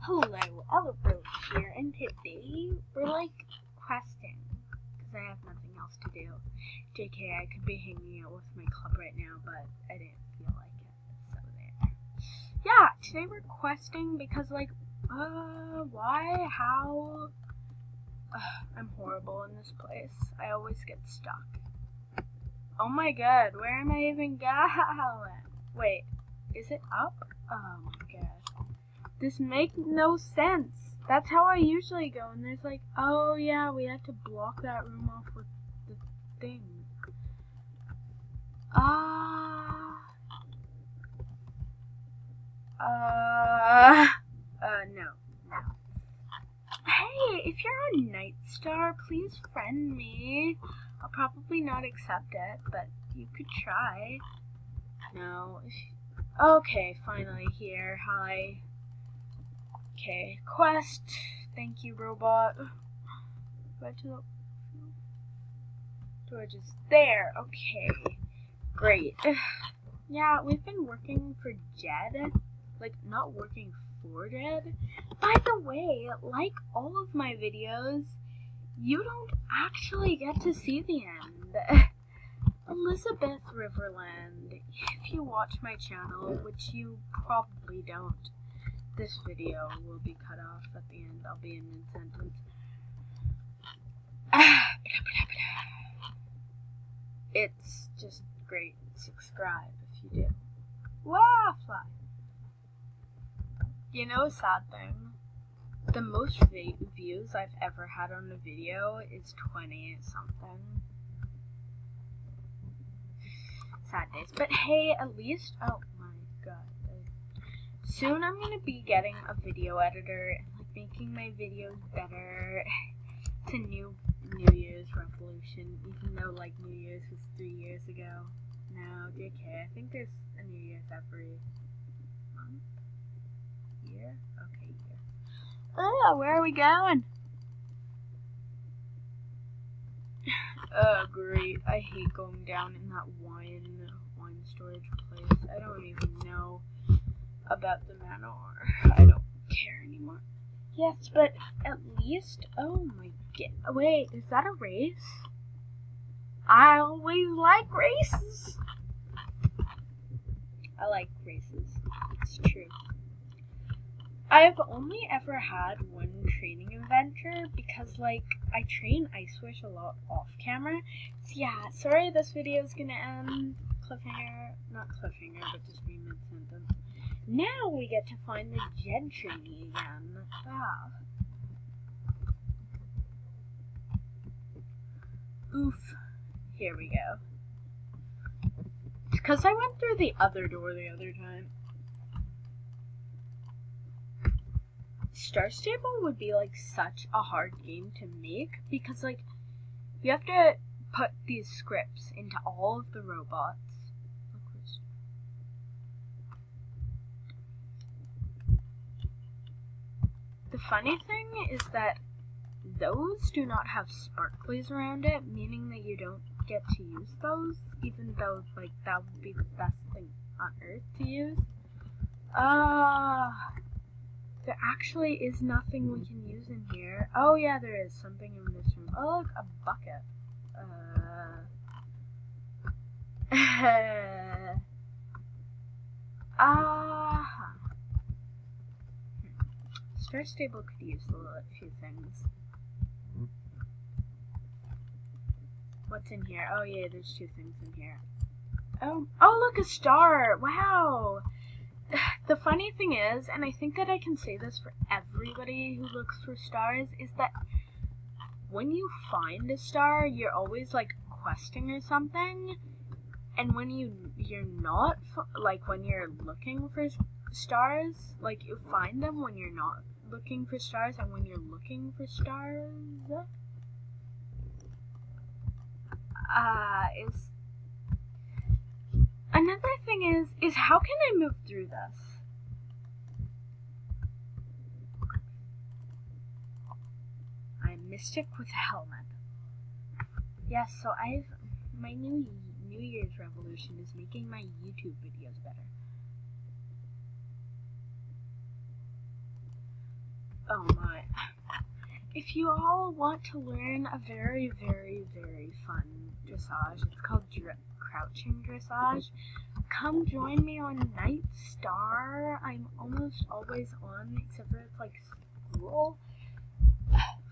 Hello, Elrose here, and today we're questing, because I have nothing else to do. JK, I could be hanging out with my club right now, but I didn't feel like it, so there. Yeah, today we're questing because why, how, I'm horrible in this place. I always get stuck. Oh my god, where am I even going? Wait, is it up? Oh my god. This makes no sense. That's how I usually go, and there's oh yeah, we had to block that room off with the thing. No. Hey, if you're on Nightstar, please friend me. I'll probably not accept it, but you could try. No. Okay, finally here. Hi. Okay, quest. Thank you, robot. Do I just there? Okay, great. Yeah, we've been working for Jed. Not working for Jed. By the way, like all of my videos, you don't actually get to see the end. Elizabeth Riverland, if you watch my channel, which you probably don't, this video will be cut off at the end. I'll be in mid-sentence. It's just great. Subscribe if you do. Wow, fly. You know a sad thing? The most views I've ever had on a video is 20 something. Sad days. But hey, at least, oh my god. Soon I'm gonna be getting a video editor and making my videos better. It's a new Year's resolution, even though New Year's was 3 years ago. No, JK, I think there's a New Year's every month? Year? Okay, year. Oh, where are we going? Oh, great. I hate going down in that wine storage place. I don't even know about the manor. I don't care anymore. Yes, but at least, oh my god, wait, is that a race? I always like races. I like races. It's true. I've only ever had one training adventure because I train Ice Wish a lot off camera. So yeah, sorry this video is gonna end cliffhanger, not cliffhanger, but just be mid-sentence. Now we get to find the Jed trainee again. Ah. Oof. Here we go. Because I went through the other door the other time. Star Stable would be such a hard game to make because you have to put these scripts into all of the robots. The funny thing is that those do not have sparklies around it, meaning that you don't get to use those, even though that would be the best thing on earth to use. There actually is nothing we can use in here. Oh yeah, there is something in this room. Oh look, a bucket. Star Stable could use a few things. What's in here? Oh yeah, there's 2 things in here. Oh look, a star! Wow! The funny thing is, and I think that I can say this for everybody who looks for stars, is that when you find a star, you're always questing or something, and when you're not, when you're looking for stars, you find them when you're not looking for stars, and when you're looking for stars, another thing is how can I move through this? I'm Mystic with a helmet. Yes, so my New Year's resolution is making my YouTube videos better. Oh my. If you all want to learn a very, very, very fun dressage, it's called crouching dressage, come join me on Night Star. I'm almost always on, except for it's like school.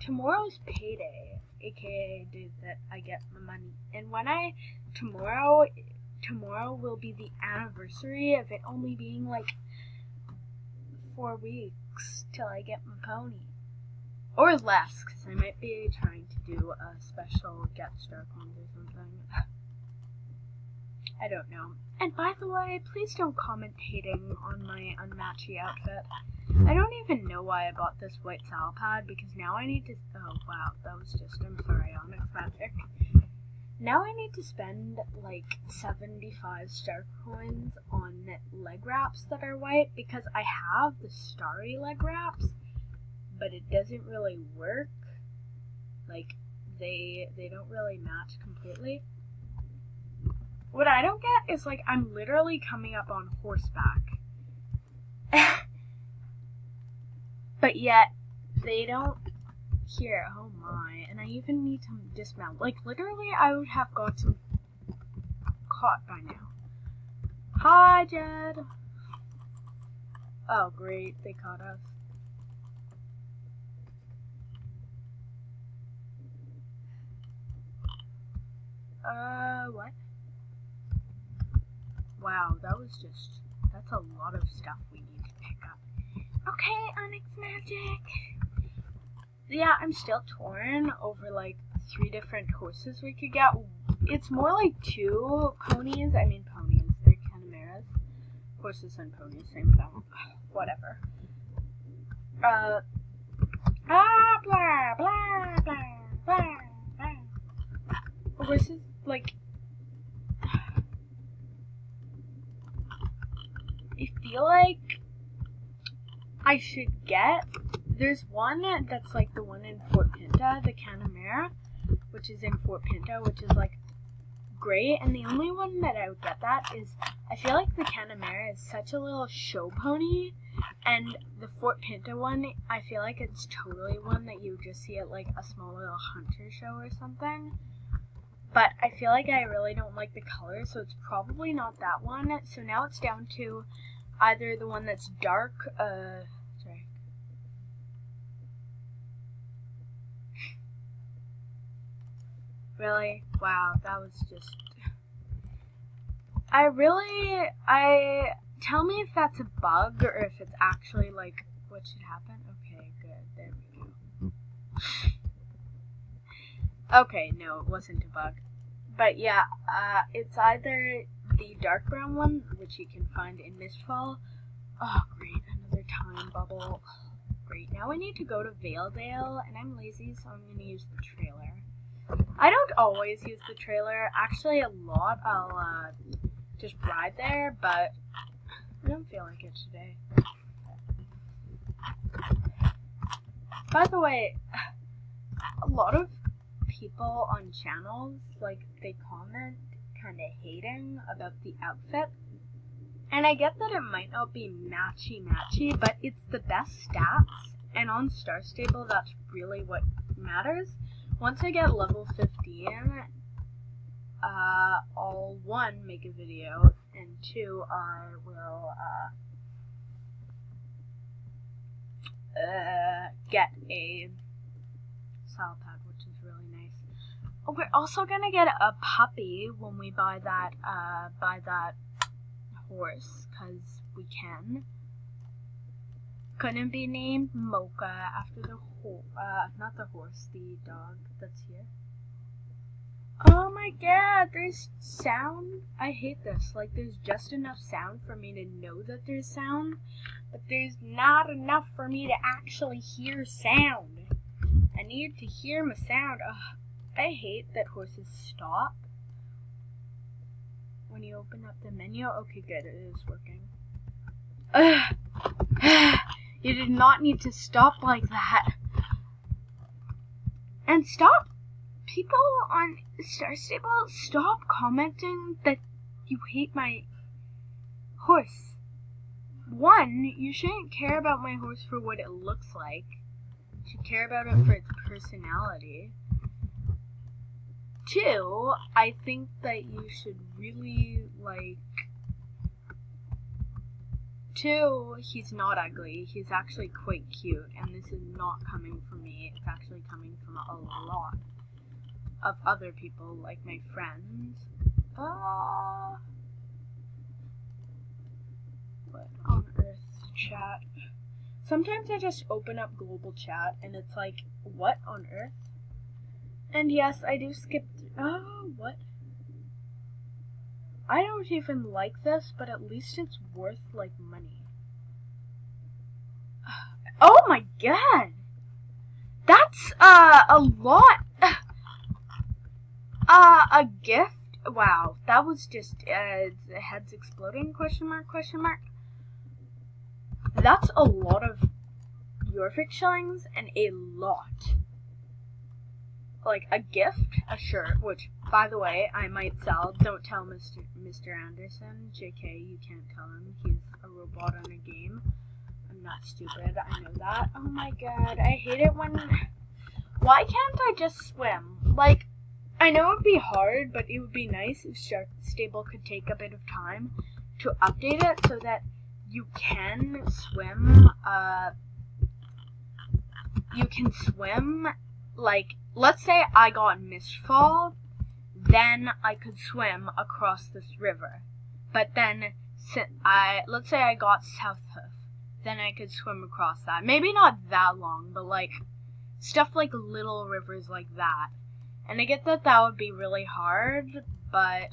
Tomorrow's payday, aka the day that I get my money. And when tomorrow will be the anniversary of it only being like 4 weeks till I get my pony. Or less, because I might be trying to do a special Get Star Coins or something. I don't know. And by the way, please don't comment hating on my unmatchy outfit. I don't even know why I bought this white saddle pad, because now I need to... Oh, wow, that was just... I'm sorry, Onyx Magic. Now I need to spend, like, 75 star coins on leg wraps that are white, because I have the starry leg wraps, but it doesn't really work. Like, they don't really match completely. What I don't get is, like, I'm literally coming up on horseback. But yet, they don't here. Oh my. And I even need to dismount. Like, literally, I would have gotten caught by now. Hi, Jed. Oh, great. They caught us. What? Wow, that's a lot of stuff we need to pick up. Okay, Onyx Magic. Yeah, I'm still torn over, like, 3 different horses we could get. It's more like 2 ponies. I mean, ponies. They're Canameras. Horses and ponies, same thing. Whatever. Blah, blah, blah, blah, blah. Horses, like... I feel like I should get... There's one that's like the one in Fort Pinta, the Canamera, which is in Fort Pinta, which is like great. And the only one that I would get that is, I feel like the Canamera is such a little show pony, and the Fort Pinta one, I feel like it's totally one that you would just see at like a small little hunter show or something. But I feel like I really don't like the color, so it's probably not that one. So now it's down to either the one that's dark, sorry. Really? Wow, that was just... Tell me if that's a bug or if it's actually like what should happen. Okay, good. There we go. Okay, no, it wasn't a bug. But yeah, it's either the dark brown one, which you can find in Mistfall. Oh, great, another time bubble. Great, now I need to go to Valedale, and I'm lazy, so I'm going to use the trailer. I don't always use the trailer. Actually, a lot I'll just ride there, but I don't feel like it today. By the way, a lot of people on channels, like, they comment kind of hating about the outfit. And I get that it might not be matchy-matchy, but it's the best stats. And on Star Stable, that's really what matters. Once I get level 15, I'll 1, make a video, and 2, I will, get a saddle pad, which is really nice. Oh, we're also gonna get a puppy when we buy that horse, because we can. Couldn't be named Mocha after the not the horse, the dog that's here. Oh my god, there's sound. I hate this. Like, there's just enough sound for me to know that there's sound, but there's not enough for me to actually hear sound. I need to hear my sound. Ugh, I hate that horses stop when you open up the menu. Okay, good, it is working. Ugh. You did not need to stop like that. And stop, people on Star Stable, stop commenting that you hate my horse. 1, you shouldn't care about my horse for what it looks like. should care about it for its personality. 2, I think that you should really, like... 2, he's not ugly. He's actually quite cute. And this is not coming from me. It's actually coming from a lot of other people, like my friends. What on earth, chat? Sometimes I just open up global chat and it's like, what on earth? And yes, I do skip. Oh, what? I don't even like this, but at least it's worth, like, money. Oh my god! That's, a lot. A gift? Wow, that was just, heads exploding, question mark, question mark. That's a lot of Jorvik shillings, and a lot. Like, a gift, a shirt, which, by the way, I might sell. Don't tell Mr. Anderson. JK, you can't tell him. He's a robot on a game. I'm not stupid, I know that. Oh my god, I hate it when... Why can't I just swim? Like, I know it would be hard, but it would be nice if Shark Stable could take a bit of time to update it so that you can swim, like, let's say I got Mistfall, then I could swim across this river. But then, let's say I got Southhoof, then I could swim across that. Maybe not that long, but like, stuff like little rivers like that. And I get that that would be really hard, but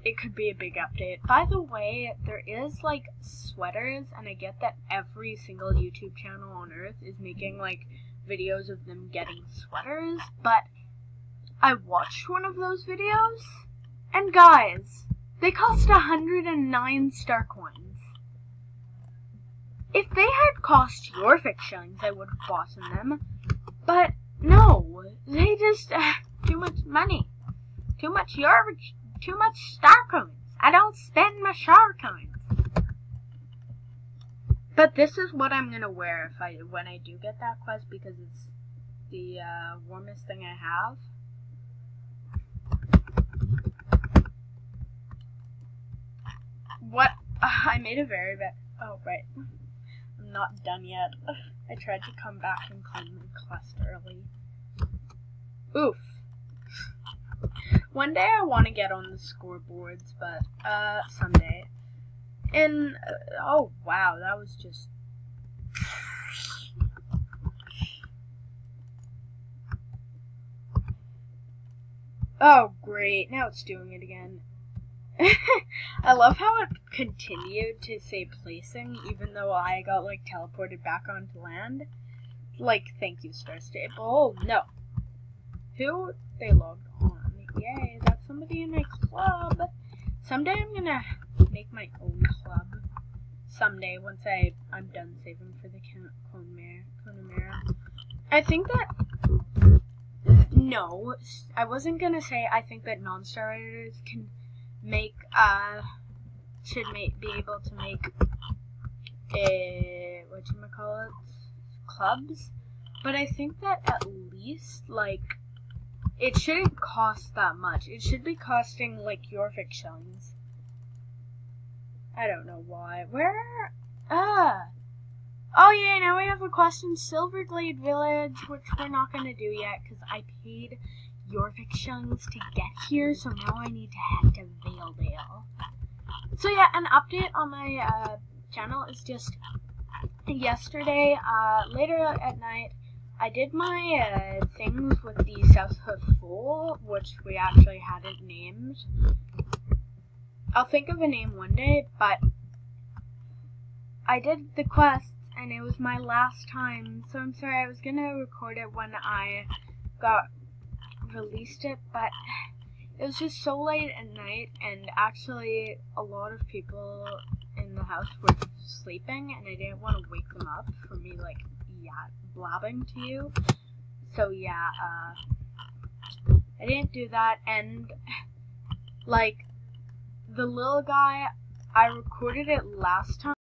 it could be a big update. By the way, there is like sweaters, and I get that every single YouTube channel on earth is making like videos of them getting sweaters, but I watched one of those videos, and guys, they cost 109 star coins. If they had cost Jorvik shillings, I would have bought them, but no, they just, too much money, too much Jorvik, too much star coins. I don't spend my star coins. But this is what I'm gonna wear when I do get that quest, because it's the warmest thing I have. What? I made a very bad. Oh right, I'm not done yet. I tried to come back and clean my quest early. Oof. One day I want to get on the scoreboards, but someday. And, oh wow, that was just... Oh great, now it's doing it again. I love how it continued to say placing, even though I got, like, teleported back onto land. Like, thank you, Star Stable. Oh, no. Who? They logged on. Yay, that's somebody in my club. Someday I'm gonna make my own club. Someday, once I'm done saving for the Connemara. I think that... No, I wasn't gonna say I think that non-star writers can make, be able to make clubs. But I think that at least, like, it shouldn't cost that much. It should be costing, like, Jorvik shillings. I don't know why. Where? Oh yeah, now we have a quest in Silverglade Village, which we're not going to do yet, because I paid Jorvik shillings to get here, so now I need to head to Valedale. So yeah, an update on my, channel is just, yesterday, later at night, I did my, things with the Southhoof Fool, which we actually hadn't named. I'll think of a name one day, but I did the quests, and it was my last time, so I'm sorry. I was gonna record it when I released it, but it was just so late at night, and actually a lot of people in the house were sleeping, and I didn't want to wake them up for me, like, blabbing to you. So yeah, I didn't do that, and, like, the little guy, I recorded it last time.